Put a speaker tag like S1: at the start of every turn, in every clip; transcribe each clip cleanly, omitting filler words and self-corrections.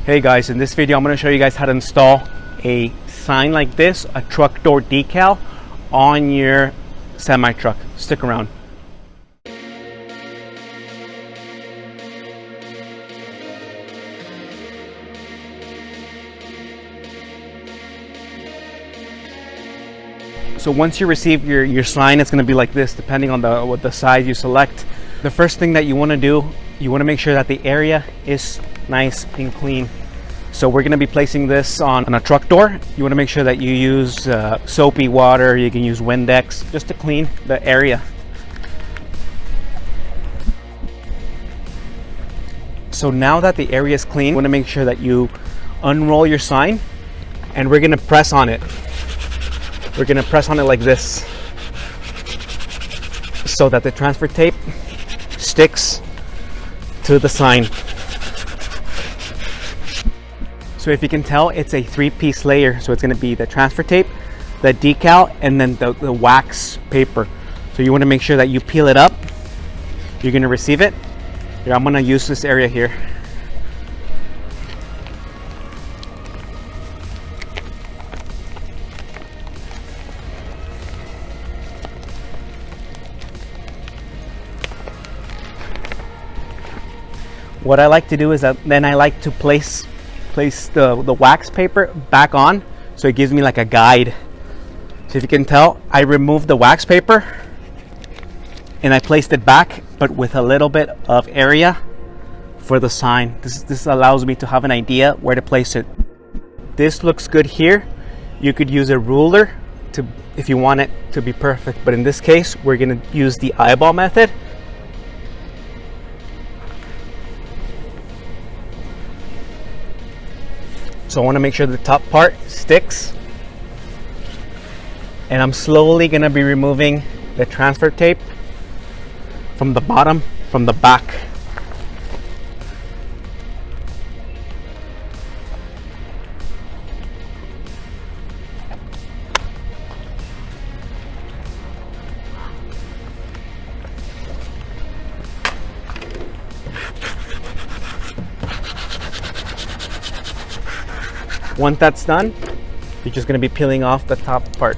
S1: Hey guys, in this video I'm going to show you guys how to install a sign like this, a truck door decal on your semi truck. Stick around. So once you receive your sign, it's going to be like this depending on what the size you select. The first thing that you want to do, you want to make sure that the area is nice and clean. So we're going to be placing this on a truck door. You want to make sure that you use soapy water. You can use Windex just to clean the area. So now that the area is clean, you want to make sure that you unroll your sign, and we're going to press on it. We're going to press on it like this so that the transfer tape sticks to the sign. So if you can tell, it's a 3-piece layer. So it's going to be the transfer tape, the decal, and then the wax paper. So you want to make sure that you peel it up. You're going to receive it. Here, I'm going to use this area here. What I like to do is that then I like to place the wax paper back on, so it gives me like a guide. So if you can tell, I removed the wax paper and I placed it back, but with a little bit of area for the sign. This allows me to have an idea where to place it. This looks good here. You could use a ruler if you want it to be perfect, but in this case we're going to use the eyeball method. So I want to make sure the top part sticks, and I'm slowly going to be removing the transfer tape from the bottom, from the back. Once that's done, you're just going to be peeling off the top part.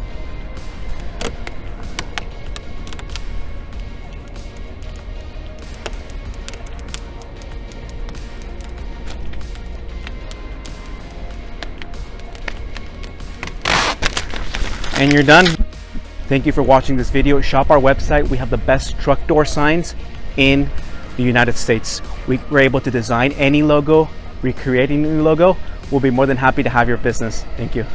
S1: And you're done. Thank you for watching this video. Shop our website. We have the best truck door signs in the United States. We're able to design any logo, recreate a new logo. We'll be more than happy to have your business. Thank you.